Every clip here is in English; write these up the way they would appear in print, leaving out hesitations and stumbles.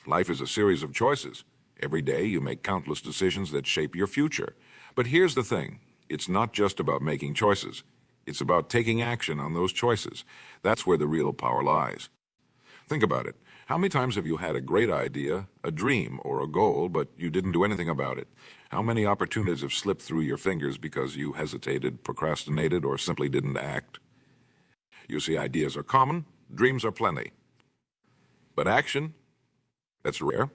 Life is a series of choices. Every day you make countless decisions that shape your future. But here's the thing. It's not just about making choices. It's about taking action on those choices. That's where the real power lies. Think about it. How many times have you had a great idea, a dream, or a goal, but you didn't do anything about it? How many opportunities have slipped through your fingers because you hesitated, procrastinated, or simply didn't act? You see, ideas are common, dreams are plenty. But action, that's rare.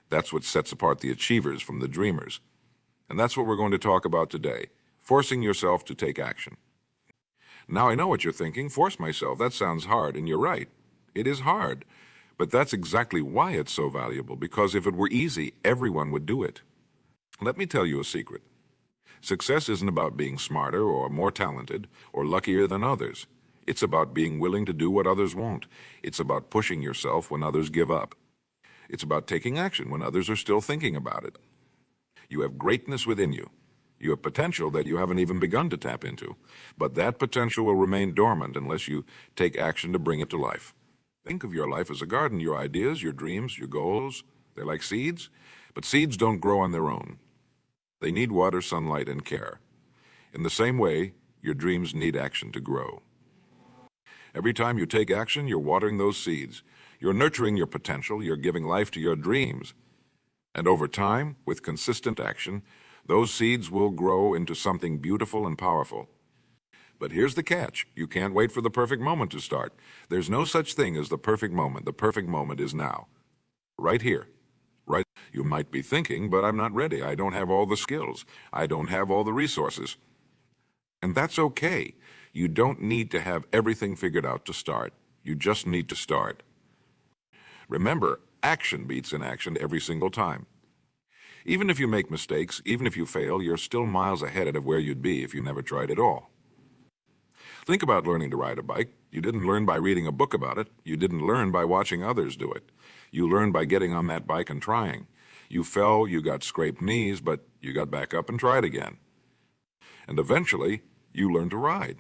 That's what sets apart the achievers from the dreamers. And that's what we're going to talk about today, forcing yourself to take action. Now I know what you're thinking, force myself, that sounds hard, and you're right. It is hard. But that's exactly why it's so valuable, because if it were easy, everyone would do it. Let me tell you a secret. Success isn't about being smarter or more talented or luckier than others. It's about being willing to do what others won't. It's about pushing yourself when others give up. It's about taking action when others are still thinking about it. You have greatness within you. You have potential that you haven't even begun to tap into. But that potential will remain dormant unless you take action to bring it to life. Think of your life as a garden. Your ideas, your dreams, your goals, they're like seeds. But seeds don't grow on their own. They need water, sunlight, and care. In the same way, your dreams need action to grow. Every time you take action, you're watering those seeds. You're nurturing your potential. You're giving life to your dreams. And over time, with consistent action, those seeds will grow into something beautiful and powerful. But here's the catch. You can't wait for the perfect moment to start. There's no such thing as the perfect moment. The perfect moment is now. Right here. Right. You might be thinking, but I'm not ready. I don't have all the skills. I don't have all the resources. And that's okay. You don't need to have everything figured out to start. You just need to start. Remember, action beats inaction every single time. Even if you make mistakes, even if you fail, you're still miles ahead of where you'd be if you never tried at all. Think about learning to ride a bike. You didn't learn by reading a book about it. You didn't learn by watching others do it. You learned by getting on that bike and trying. You fell, you got scraped knees, but you got back up and tried again. And eventually, you learned to ride.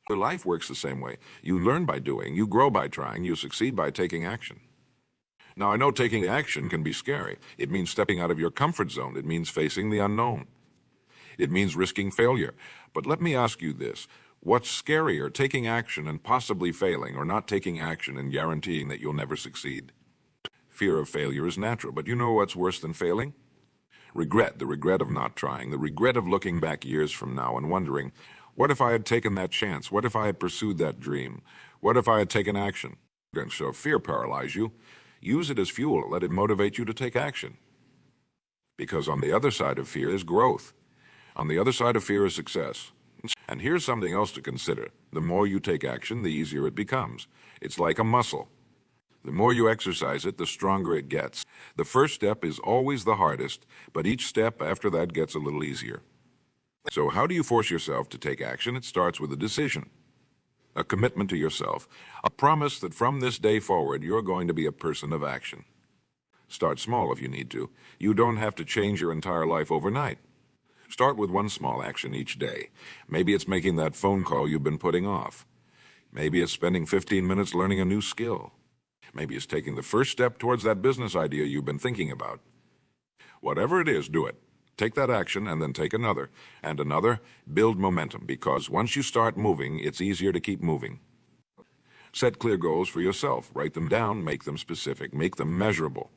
Your life works the same way. You learn by doing, you grow by trying, you succeed by taking action. Now, I know taking action can be scary. It means stepping out of your comfort zone. It means facing the unknown. It means risking failure. But let me ask you this. What's scarier, taking action and possibly failing, or not taking action and guaranteeing that you'll never succeed? Fear of failure is natural, but you know what's worse than failing? Regret, the regret of not trying, the regret of looking back years from now and wondering, what if I had taken that chance? What if I had pursued that dream? What if I had taken action? And so fear paralyzes you. Use it as fuel. Let it motivate you to take action. Because on the other side of fear is growth. On the other side of fear is success. And here's something else to consider. The more you take action, the easier it becomes. It's like a muscle. The more you exercise it, the stronger it gets. The first step is always the hardest, but each step after that gets a little easier. So how do you force yourself to take action? It starts with a decision, a commitment to yourself, a promise that from this day forward, you're going to be a person of action. Start small if you need to. You don't have to change your entire life overnight. Start with one small action each day. Maybe it's making that phone call you've been putting off. Maybe it's spending 15 minutes learning a new skill. Maybe it's taking the first step towards that business idea you've been thinking about. Whatever it is, do it. Take that action and then take another and another. Build momentum, because once you start moving, it's easier to keep moving. Set clear goals for yourself. Write them down, make them specific, make them measurable.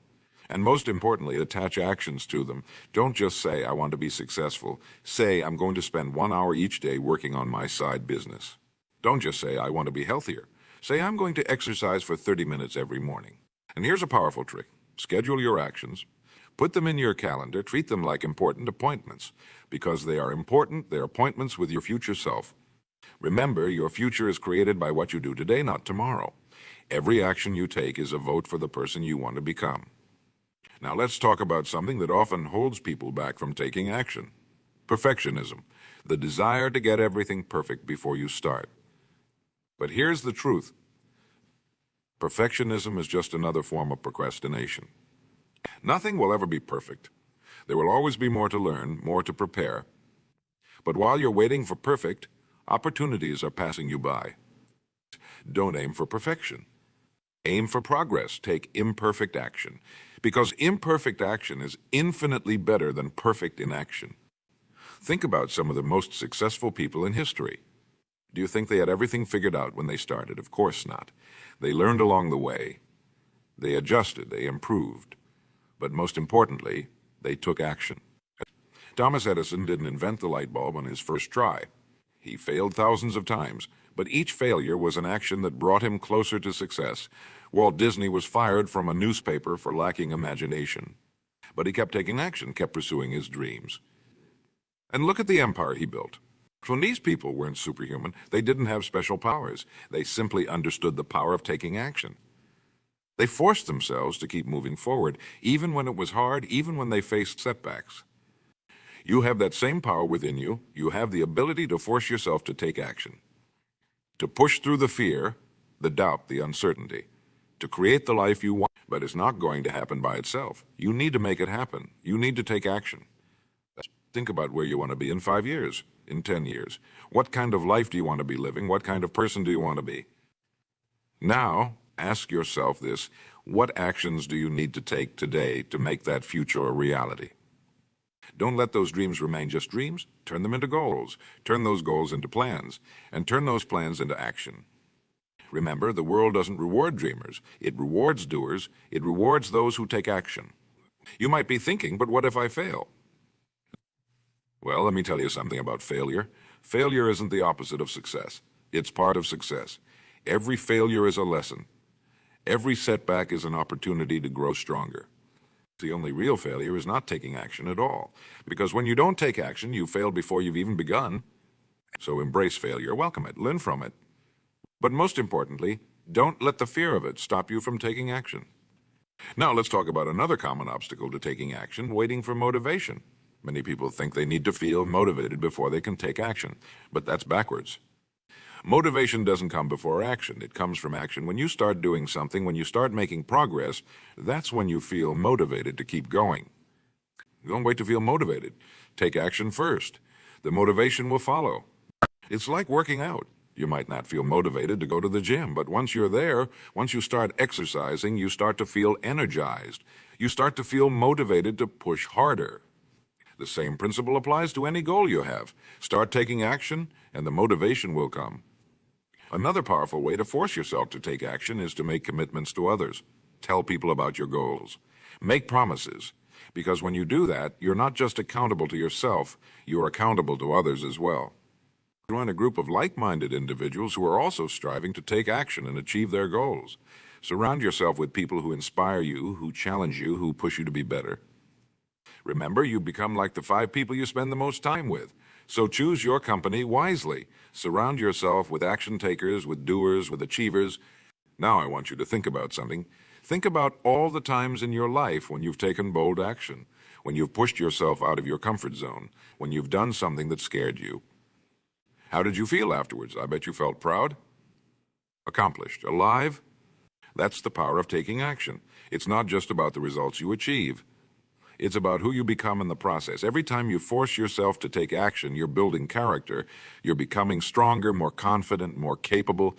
And most importantly, attach actions to them. Don't just say, I want to be successful. Say, I'm going to spend 1 hour each day working on my side business. Don't just say, I want to be healthier. Say, I'm going to exercise for 30 minutes every morning. And here's a powerful trick. Schedule your actions. Put them in your calendar. Treat them like important appointments. Because they are important, they're appointments with your future self. Remember, your future is created by what you do today, not tomorrow. Every action you take is a vote for the person you want to become. Now let's talk about something that often holds people back from taking action. Perfectionism, the desire to get everything perfect before you start. But here's the truth. Perfectionism is just another form of procrastination. Nothing will ever be perfect. There will always be more to learn, more to prepare. But while you're waiting for perfect, opportunities are passing you by. Don't aim for perfection. Aim for progress. Take imperfect action. Because imperfect action is infinitely better than perfect inaction. Think about some of the most successful people in history. Do you think they had everything figured out when they started? Of course not. They learned along the way. They adjusted, they improved. But most importantly, they took action. Thomas Edison didn't invent the light bulb on his first try. He failed thousands of times, but each failure was an action that brought him closer to success. Walt Disney was fired from a newspaper for lacking imagination. But he kept taking action, kept pursuing his dreams. And look at the empire he built. When these people weren't superhuman, they didn't have special powers. They simply understood the power of taking action. They forced themselves to keep moving forward, even when it was hard, even when they faced setbacks. You have that same power within you. You have the ability to force yourself to take action, to push through the fear, the doubt, the uncertainty, to create the life you want. But it's not going to happen by itself. You need to make it happen. You need to take action. Think about where you want to be in 5 years, in 10 years. What kind of life do you want to be living? What kind of person do you want to be? Now, ask yourself this: what actions do you need to take today to make that future a reality? Don't let those dreams remain just dreams. Turn them into goals. Turn those goals into plans. And turn those plans into action. Remember, the world doesn't reward dreamers. It rewards doers. It rewards those who take action. You might be thinking, but what if I fail? Well, let me tell you something about failure. Failure isn't the opposite of success. It's part of success. Every failure is a lesson. Every setback is an opportunity to grow stronger. The only real failure is not taking action at all. Because when you don't take action, you failed before you've even begun. So embrace failure, welcome it, learn from it. But most importantly, don't let the fear of it stop you from taking action. Now let's talk about another common obstacle to taking action: waiting for motivation. Many people think they need to feel motivated before they can take action, but that's backwards. Motivation doesn't come before action. It comes from action. When you start doing something, when you start making progress, that's when you feel motivated to keep going. Don't wait to feel motivated. Take action first. The motivation will follow. It's like working out. You might not feel motivated to go to the gym, but once you're there, once you start exercising, you start to feel energized. You start to feel motivated to push harder. The same principle applies to any goal you have. Start taking action, and the motivation will come. Another powerful way to force yourself to take action is to make commitments to others. Tell people about your goals. Make promises, because when you do that, you're not just accountable to yourself, you're accountable to others as well. Join a group of like-minded individuals who are also striving to take action and achieve their goals. Surround yourself with people who inspire you, who challenge you, who push you to be better. Remember, you become like the 5 people you spend the most time with. So choose your company wisely. Surround yourself with action takers, with doers, with achievers. Now I want you to think about something. Think about all the times in your life when you've taken bold action, when you've pushed yourself out of your comfort zone, when you've done something that scared you. How did you feel afterwards? I bet you felt proud, accomplished, alive. That's the power of taking action. It's not just about the results you achieve. It's about who you become in the process. Every time you force yourself to take action, you're building character. You're becoming stronger, more confident, more capable.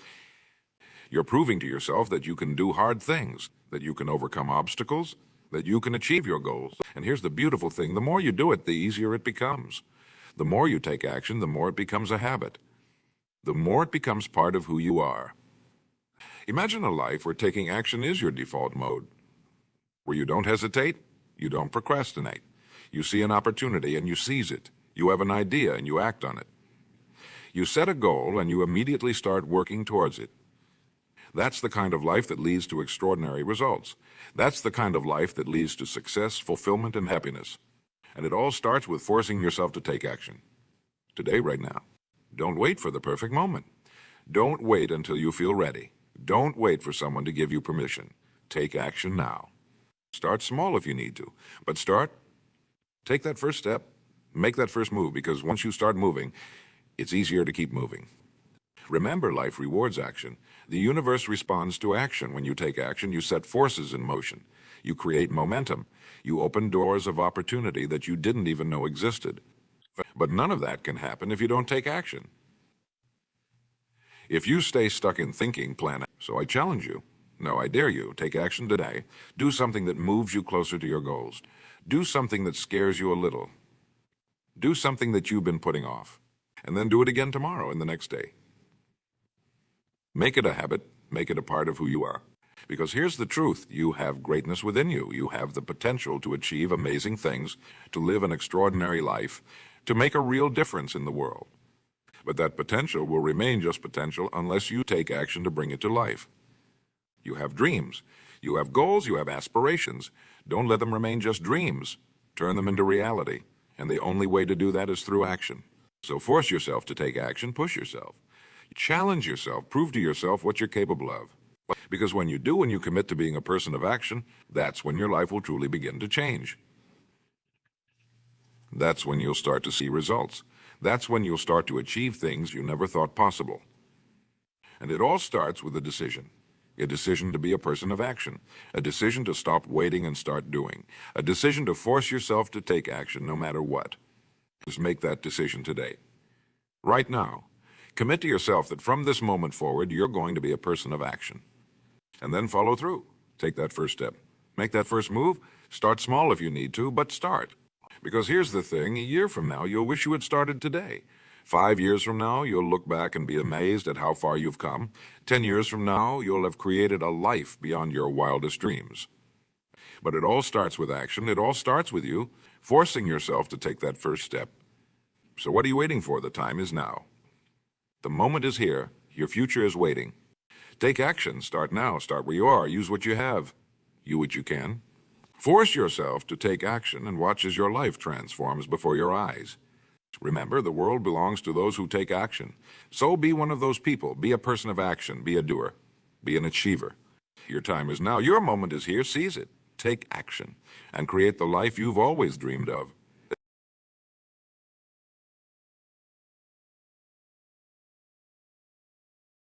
You're proving to yourself that you can do hard things, that you can overcome obstacles, that you can achieve your goals. And here's the beautiful thing: the more you do it, the easier it becomes. The more you take action, the more it becomes a habit. The more it becomes part of who you are. Imagine a life where taking action is your default mode, where you don't hesitate. You don't procrastinate. You see an opportunity and you seize it. You have an idea and you act on it. You set a goal and you immediately start working towards it. That's the kind of life that leads to extraordinary results. That's the kind of life that leads to success, fulfillment, and happiness. And it all starts with forcing yourself to take action. Today, right now. Don't wait for the perfect moment. Don't wait until you feel ready. Don't wait for someone to give you permission. Take action now. Start small if you need to, but take that first step, make that first move, because once you start moving, it's easier to keep moving. Remember, life rewards action. The universe responds to action. When you take action, you set forces in motion. You create momentum. You open doors of opportunity that you didn't even know existed. But none of that can happen if you don't take action. If you stay stuck in thinking, plan. So I challenge you. No, I dare you. Take action today. Do something that moves you closer to your goals. Do something that scares you a little. Do something that you've been putting off. And then do it again tomorrow and the next day. Make it a habit. Make it a part of who you are. Because here's the truth. You have greatness within you. You have the potential to achieve amazing things, to live an extraordinary life, to make a real difference in the world. But that potential will remain just potential unless you take action to bring it to life. You have dreams. You have goals. You have aspirations. Don't let them remain just dreams. Turn them into reality. And the only way to do that is through action. So force yourself to take action. Push yourself. Challenge yourself. Prove to yourself what you're capable of. Because when you do and you commit to being a person of action, that's when your life will truly begin to change. That's when you'll start to see results. That's when you'll start to achieve things you never thought possible. And it all starts with a decision to be a person of action, a decision to stop waiting and start doing, a decision to force yourself to take action no matter what. Just make that decision today. Right now, commit to yourself that from this moment forward, you're going to be a person of action. And then follow through. Take that first step. Make that first move. Start small if you need to, but start. Because here's the thing, a year from now, you'll wish you had started today. 5 years from now, you'll look back and be amazed at how far you've come. 10 years from now, you'll have created a life beyond your wildest dreams. But it all starts with action. It all starts with you forcing yourself to take that first step. So what are you waiting for? The time is now. The moment is here. Your future is waiting. Take action. Start now. Start where you are. Use what you have. You what you can. Force yourself to take action and watch as your life transforms before your eyes. Remember, the world belongs to those who take action. So be one of those people. Be a person of action. Be a doer. Be an achiever. Your time is now. Your moment is here. Seize it. Take action and create the life you've always dreamed of.